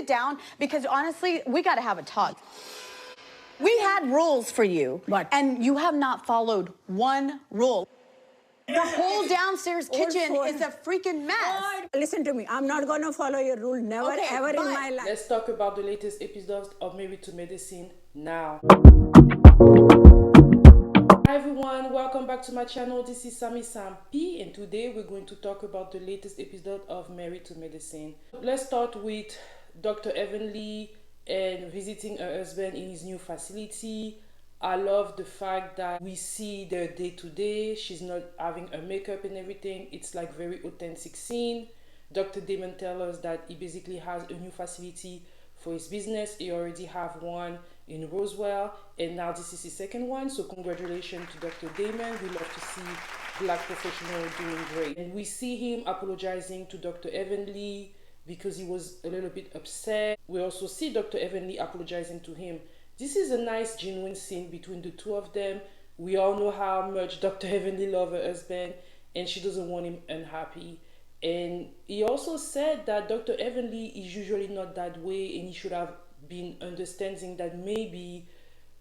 sit down? Because honestly, we got to have a talk. We had rules for you, and you have not followed one rule. The whole downstairs kitchen is a freaking mess. Listen to me. I'm not going to follow your rule. Never, ever in my life. Let's talk about the latest episodes of Married to Medicine now. Hi everyone, welcome back to my channel. This is Sammy Sam P, and today we're going to talk about the latest episode of Married to Medicine. Let's start with Dr. Heavenly and visiting her husband in his new facility. I love the fact that we see their day-to-day. She's not having her makeup and everything. It's like very authentic scene. Dr. Damon tells us that he basically has a new facility for his business. He already have one in Roswell, and now this is his second one. So congratulations to Dr. Damon. We love to see Black professional doing great. And we see him apologizing to Dr. Heavenly because he was a little bit upset. We also see Dr. Heavenly apologizing to him. This is a nice, genuine scene between the two of them. We all know how much Dr. Heavenly loves her husband, and she doesn't want him unhappy. And he also said that Dr. Heavenly is usually not that way, and he should have been understanding that maybe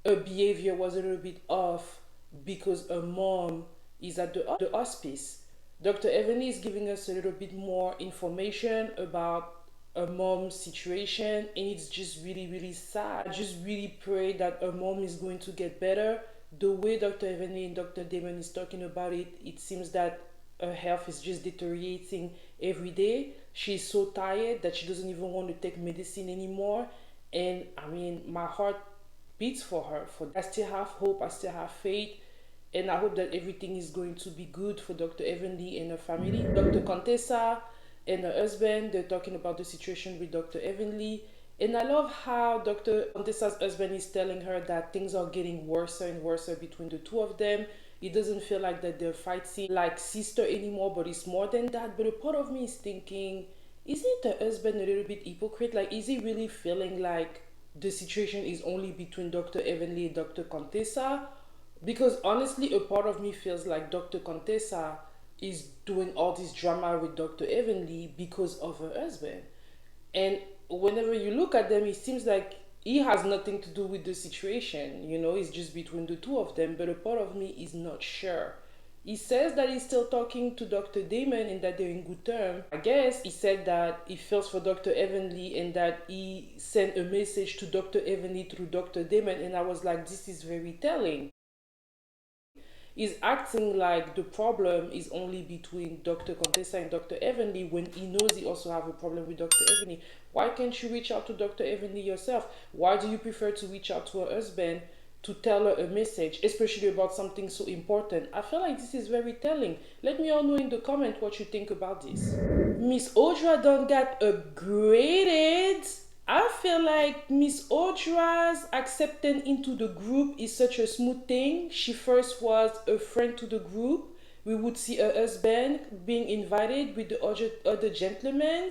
her behavior was a little bit off because her mom is at the hospice. Dr. Heavenly is giving us a little bit more information about her mom's situation, and it's just really sad. I just really pray that her mom is going to get better. The way Dr. Heavenly and Dr. Damon is talking about it, it seems that her health is just deteriorating every day. She's so tired that she doesn't even want to take medicine anymore. And I mean, my heart beats for her. I still have hope, I still have faith, and I hope that everything is going to be good for Dr. Heavenly and her family. Dr. Contessa and her husband, they're talking about the situation with Dr. Heavenly. And I love how Dr. Contessa's husband is telling her that things are getting worse and worse between the two of them. It doesn't feel like that they're fighting like sister anymore, but it's more than that. But a part of me is thinking, isn't the husband a little bit hypocrite? Like, is he really feeling like the situation is only between Dr. Heavenly and Dr. Contessa? Because honestly, a part of me feels like Dr. Contessa is doing all this drama with Dr. Heavenly because of her husband. And whenever you look at them, it seems like he has nothing to do with the situation. You know, it's just between the two of them. But a part of me is not sure. He says that he's still talking to Dr. Damon and that they're in good terms. I guess he said that he feels for Dr. Heavenly and that he sent a message to Dr. Heavenly through Dr. Damon. And I was like, this is very telling. He's acting like the problem is only between Dr. Contessa and Dr. Heavenly when he knows he also have a problem with Dr. Heavenly. Why can't you reach out to Dr. Heavenly yourself? Why do you prefer to reach out to her husband to tell her a message, especially about something so important? I feel like this is very telling. Let me all know in the comment what you think about this. Miss Audra done got upgraded. I feel like Miss Audra's acceptance into the group is such a smooth thing. She first was a friend to the group. We would see her husband being invited with the other gentlemen.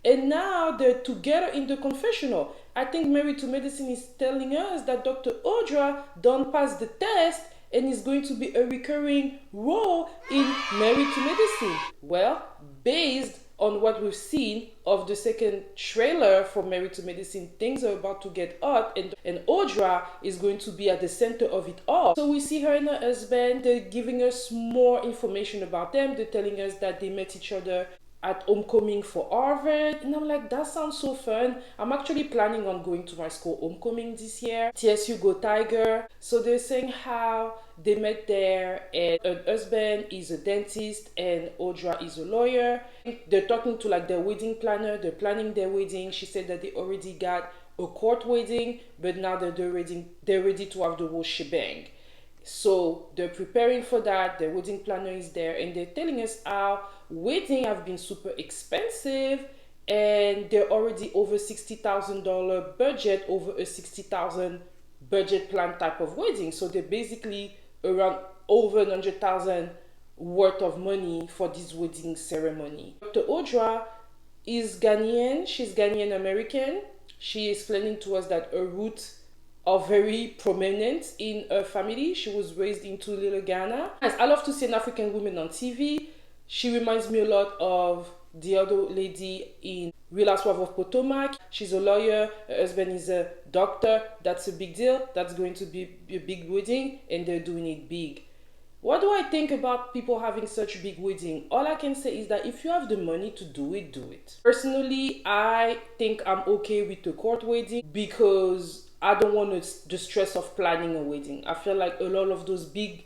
And now they're together in the confessional. I think Married to Medicine is telling us that Dr. Audra done pass the test and is going to be a recurring role in Married to Medicine. Well, based on what we've seen of the second trailer for Married to Medicine, things are about to get hot, and Audra is going to be at the center of it all. So we see her and her husband. They're giving us more information about them. They're telling us that they met each other at homecoming for Harvard, and I'm like, that sounds so fun. I'm actually planning on going to my school homecoming this year. TSU Go Tiger. So they're saying how they met there, and her husband is a dentist and Audra is a lawyer. They're talking to like their wedding planner. They're planning their wedding. She said that they already got a court wedding, but now that they're ready to have the whole shebang. So they're preparing for that. Their wedding planner is there, and they're telling us how weddings have been super expensive, and they're already over $60,000 budget, over a $60,000 budget plan type of wedding. So they're basically around over $100,000 worth of money for this wedding ceremony. Dr. Audra is Ghanaian. She's Ghanaian American. She is explaining to us that her roots are very prominent in her family. She was raised into Little Ghana. I love to see an African woman on TV. She reminds me a lot of the other lady in Real Housewives of Potomac. she's a lawyer, her husband is a doctor. That's a big deal. That's going to be a big wedding, and they're doing it big. What do I think about people having such big wedding? All I can say is that if you have the money to do it, do it. Personally, I think I'm okay with the court wedding because I don't want the stress of planning a wedding. I feel like a lot of those big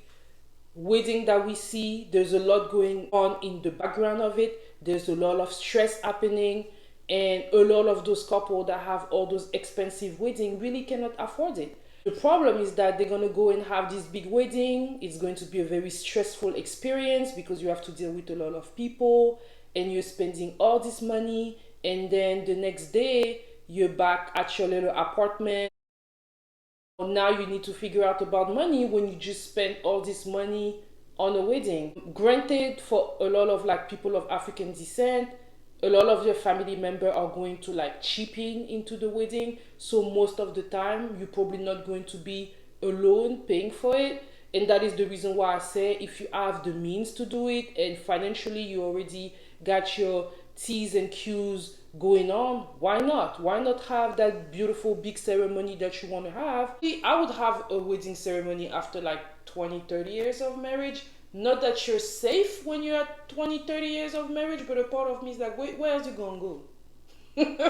wedding that we see, there's a lot going on in the background of it. There's a lot of stress happening, and a lot of those couples that have all those expensive weddings really cannot afford it. The problem is that they're going to go and have this big wedding. It's going to be a very stressful experience because you have to deal with a lot of people and you're spending all this money, and then the next day you're back at your little apartment. Now you need to figure out about money when you just spent all this money on a wedding. Granted, for a lot of like people of African descent, a lot of your family members are going to like chip in into the wedding. So most of the time, you're probably not going to be alone paying for it. And that is the reason why I say if you have the means to do it and financially you already got your T's and Q's going on, why not? Why not have that beautiful big ceremony that you want to have? I would have a wedding ceremony after like 20, 30 years of marriage. Not that you're safe when you're at 20, 30 years of marriage, but a part of me is like, where else you gonna go?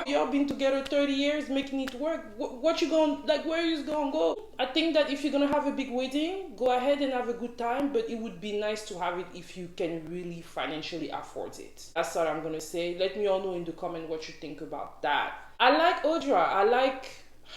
Y'all been together 30 years making it work. What you gonna, like, where you gonna go? I think that if you're gonna have a big wedding, go ahead and have a good time, but it would be nice to have it if you can really financially afford it. That's all I'm gonna say. Let me all know in the comment what you think about that. I like Audra. I like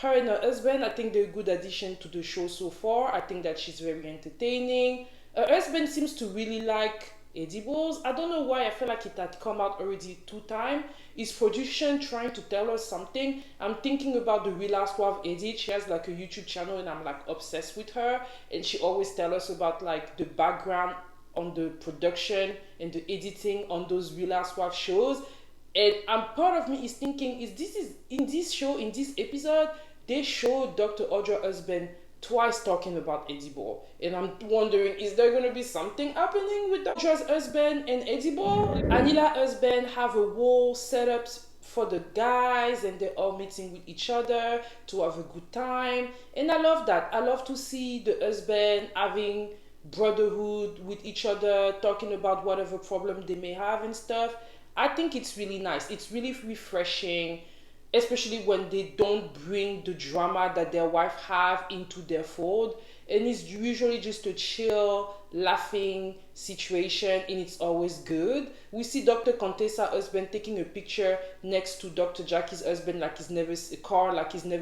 her and her husband. I think they're a good addition to the show so far. I think that she's very entertaining. Her husband seems to really like edibles. I don't know why. I feel like it had come out already 2 times. Is production trying to tell us something? I'm thinking about the Real Housewives edit. She has like a YouTube channel and I'm like obsessed with her. And she always tells us about like the background on the production and the editing on those Real Housewives shows. And part of me is thinking, is in this show, in this episode, they show Dr. Audra's husband twice talking about edible, and I'm wondering, is there going to be something happening with Audra's husband and edible? Anila's husband have a whole setup for the guys, and they're all meeting with each other to have a good time, and I love that. I love to see the husband having brotherhood with each other, talking about whatever problem they may have and stuff. I think it's really nice. It's really refreshing, especially when they don't bring the drama that their wife have into their fold. And it's usually just a chill, laughing situation, and it's always good. We see Dr. Contessa's husband taking a picture next to Dr. Jackie's husband like he's never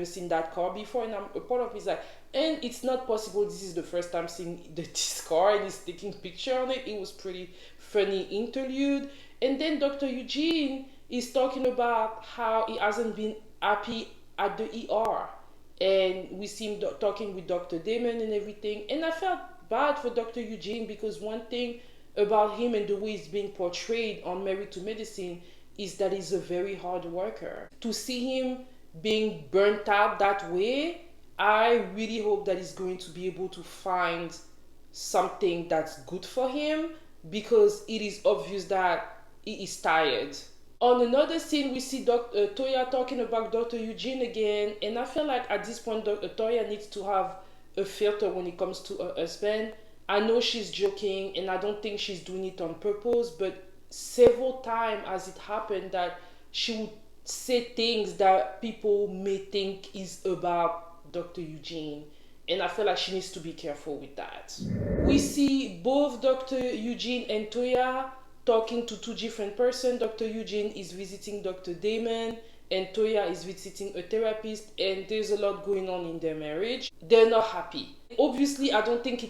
seen that car before, and a part of me is like, and it's not possible this is the first time seeing this car and he's taking picture on it. It was pretty funny interlude. And then Dr. Eugene is talking about how he hasn't been happy at the ER. And we see him talking with Dr. Damon and everything. And I felt bad for Dr. Eugene because one thing about him and the way he's being portrayed on Married to Medicine is that he's a very hard worker. To see him being burnt out that way, I really hope that he's going to be able to find something that's good for him, because it is obvious that he is tired. On another scene, we see Toya talking about Dr. Eugene again, and I feel like at this point, Toya needs to have a filter when it comes to her husband. I know she's joking, and I don't think she's doing it on purpose, but several times as it happened that she would say things that people may think is about Dr. Eugene. And I feel like she needs to be careful with that. We see both Dr. Eugene and Toya talking to 2 different persons. Dr. Eugene is visiting Dr. Damon, and Toya is visiting a therapist, and there's a lot going on in their marriage. They're not happy. Obviously, I don't think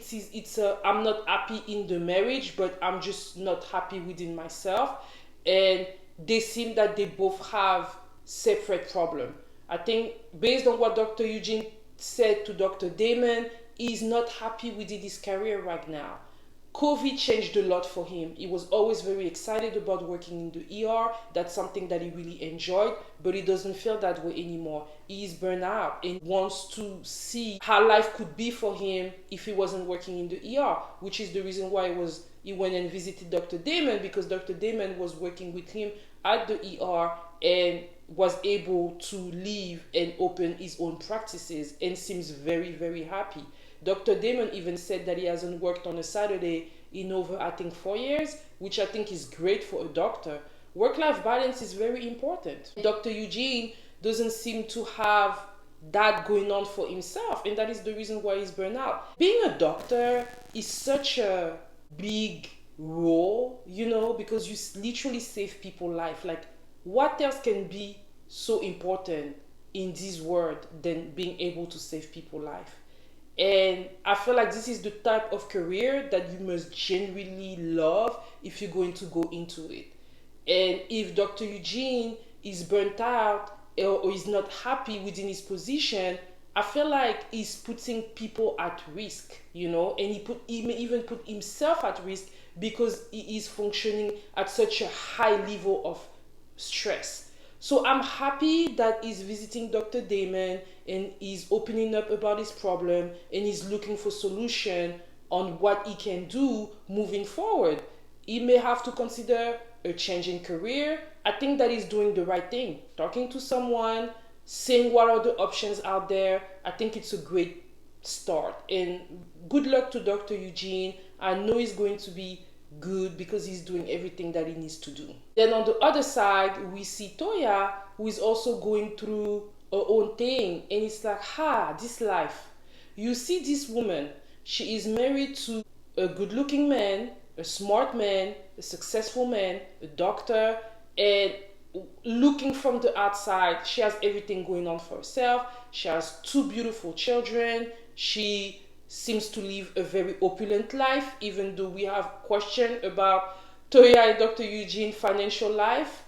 I'm not happy in the marriage, but I'm just not happy within myself. And they seem that they both have separate problems. I think based on what Dr. Eugene said to Dr. Damon, he's not happy with his career right now. COVID changed a lot for him. He was always very excited about working in the ER. That's something that he really enjoyed, but he doesn't feel that way anymore. He is burnt out and wants to see how life could be for him if he wasn't working in the ER, which is the reason why he went and visited Dr. Damon, because Dr. Damon was working with him at the ER, and was able to leave and open his own practices and seems very, very happy. Dr. Damon even said that he hasn't worked on a Saturday in over, I think, 4 years, which I think is great for a doctor. Work-life balance is very important. Dr. Eugene doesn't seem to have that going on for himself, and that is the reason why he's burned out. Being a doctor is such a big role, you know, because you literally save people's life. Like, what else can be so important in this world than being able to save people's life? And I feel like this is the type of career that you must genuinely love if you're going to go into it. And if Dr. Eugene is burnt out or is not happy within his position, I feel like he's putting people at risk, you know, and he may even put himself at risk because he is functioning at such a high level of stress. So I'm happy that he's visiting Dr. Damon and he's opening up about his problem and he's looking for solution on what he can do moving forward. He may have to consider a change in career. I think that he's doing the right thing. Talking to someone, seeing what are the options out there. I think it's a great start. And good luck to Dr. Eugene. I know he's going to be good because he's doing everything that he needs to do. Then on the other side, we see Toya, who is also going through her own thing. And it's like, this life. You see this woman, she is married to a good-looking man, a smart man, a successful man, a doctor, and looking from the outside, she has everything going on for herself. She has 2 beautiful children. She seems to live a very opulent life, even though we have questions about Toya and Dr. Eugene's financial life.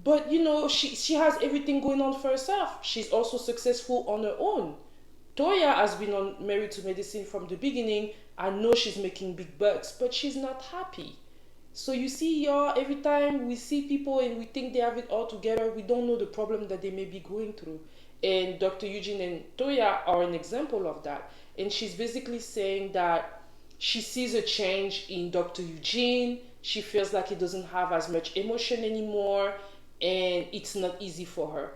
But, you know, she has everything going on for herself. She's also successful on her own. Toya has been on Married to Medicine from the beginning. I know she's making big bucks, but she's not happy. So you see, y'all, every time we see people and we think they have it all together, we don't know the problem that they may be going through. And Dr. Eugene and Toya are an example of that. And she's basically saying that she sees a change in Dr. Eugene. She feels like he doesn't have as much emotion anymore, and it's not easy for her.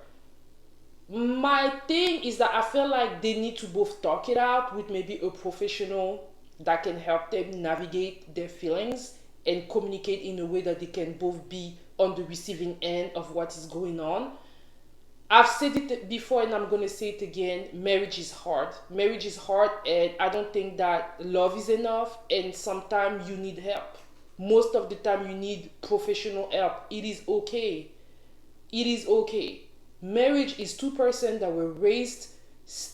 My thing is that I feel like they need to both talk it out with maybe a professional that can help them navigate their feelings and communicate in a way that they can both be on the receiving end of what is going on. I've said it before and I'm going to say it again. Marriage is hard. Marriage is hard, and I don't think that love is enough, and sometimes you need help. Most of the time you need professional help. It is okay. It is okay. Marriage is 2 persons that were raised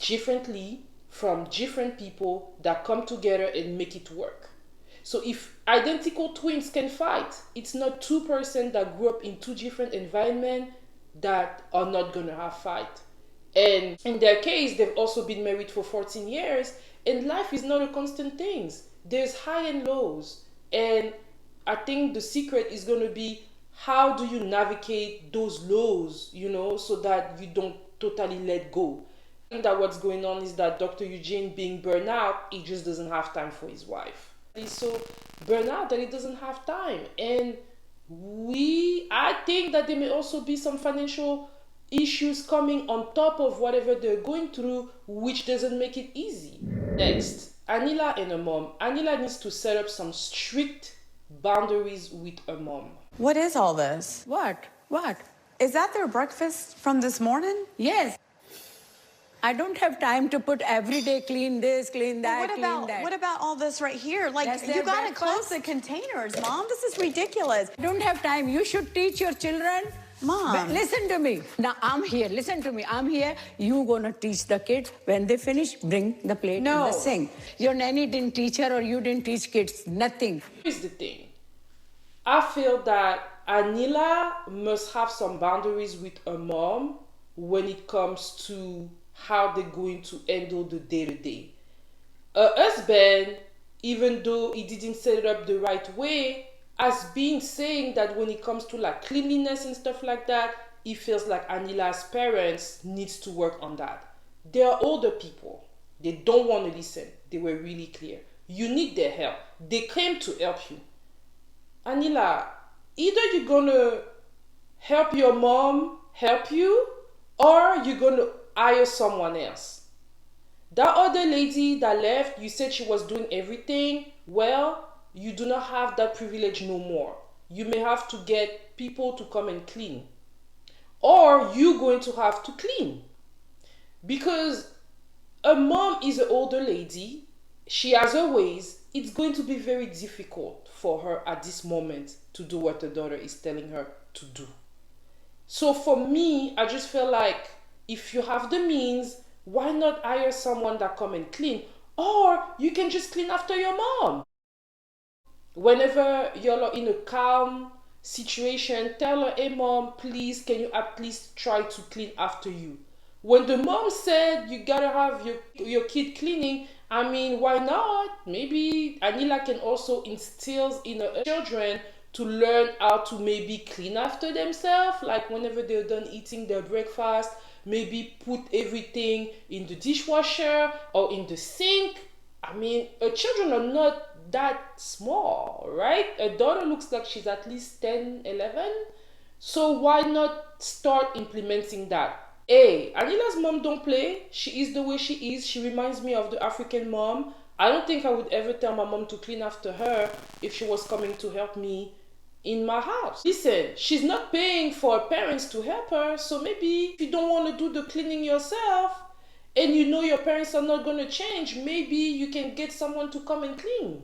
differently from different people that come together and make it work. So if identical twins can fight, it's not 2 persons that grew up in 2 different environments that are not going to have fight. And in their case, they've also been married for 14 years, and life is not a constant thing. There's high and lows. And I think the secret is going to be, how do you navigate those lows, you know, so that you don't totally let go. I think that what's going on is that Dr. Eugene being burned out, he just doesn't have time for his wife. He's so burned out that he doesn't have time. And I think that there may also be some financial issues coming on top of whatever they're going through, which doesn't make it easy. Next, Anila and her mom. Anila needs to set up some strict boundaries with her mom. What is all this? What? Is that their breakfast from this morning? Yes. I don't have time to put every day clean this, clean that, clean that. What about all this right here? Like, That's you their gotta breakfast. close the containers, Mom. This is ridiculous. I don't have time. You should teach your children. Mom. But listen to me. Now, I'm here. Listen to me. I'm here. You gonna teach the kids. When they finish, bring the plate in the sink. Your nanny didn't teach her, or you didn't teach kids. Nothing. Here's the thing. I feel that Anila must have some boundaries with her mom when it comes to how they're going to handle the day-to-day. Her husband, even though he didn't set it up the right way, has been saying that when it comes to like cleanliness and stuff like that, he feels like Anila's parents needs to work on that. They are older people. They don't want to listen. They were really clear. You need their help. They came to help you. Anila, either you're gonna help your mom help you, or you're going to hire someone else. That other lady that left, you said she was doing everything. Well, you do not have that privilege no more. You may have to get people to come and clean. Or you're going to have to clean. Because a mom is an older lady. She has her ways. It's going to be very difficult for her at this moment to do what the daughter is telling her to do. So for me, I just feel like if you have the means, why not hire someone that come and clean? Or you can just clean after your mom. Whenever you're in a calm situation, tell her, hey mom, please, can you at least try to clean after you? When the mom said you gotta have your kid cleaning, I mean, why not? Maybe Anila can also instill in her children to learn how to maybe clean after themselves, like whenever they're done eating their breakfast, maybe put everything in the dishwasher or in the sink. I mean, children are not that small, right? A daughter looks like she's at least 10, 11. So why not start implementing that? Hey, Anila's mom don't play. She is the way she is. She reminds me of the African mom. I don't think I would ever tell my mom to clean after her if she was coming to help me in my house. Listen, she's not paying for her parents to help her, so maybe if you don't want to do the cleaning yourself and you know your parents are not going to change, maybe you can get someone to come and clean.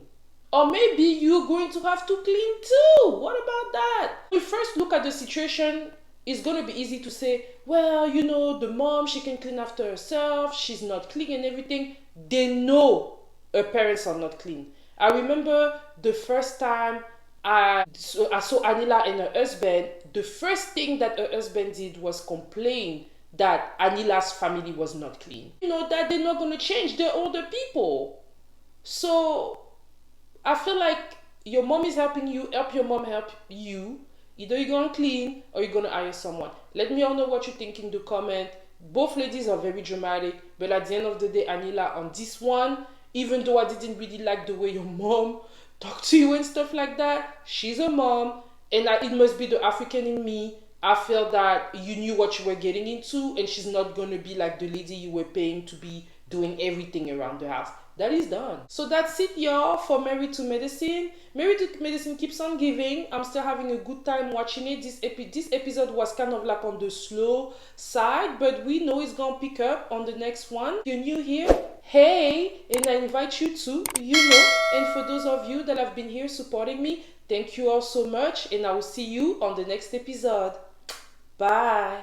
Or maybe you're going to have to clean too. What about that? We first look at the situation. It's going to be easy to say, well, you know, the mom, she can clean after herself. She's not clean and everything. They know her parents are not clean. I remember the first time I saw Anila and her husband, the first thing that her husband did was complain that Anila's family was not clean. You know, that they're not going to change. They're older people. So I feel like your mom is helping you, help your mom help you. Either you're going to clean or you're going to hire someone. Let me all know what you think in the comment. Both ladies are very dramatic, but at the end of the day, Anila, on this one, even though I didn't really like the way your mom talked to you and stuff like that, she's a mom, and it must be the African in me. I felt that you knew what you were getting into, and she's not going to be like the lady you were paying to be doing everything around the house. That is done. So that's it, y'all, for Married to Medicine. Married to Medicine keeps on giving. I'm still having a good time watching it. This episode was kind of like on the slow side, but we know it's gonna pick up on the next one. If you're new here, hey, and I invite you to, and for those of you that have been here supporting me, thank you all so much, and I will see you on the next episode. Bye.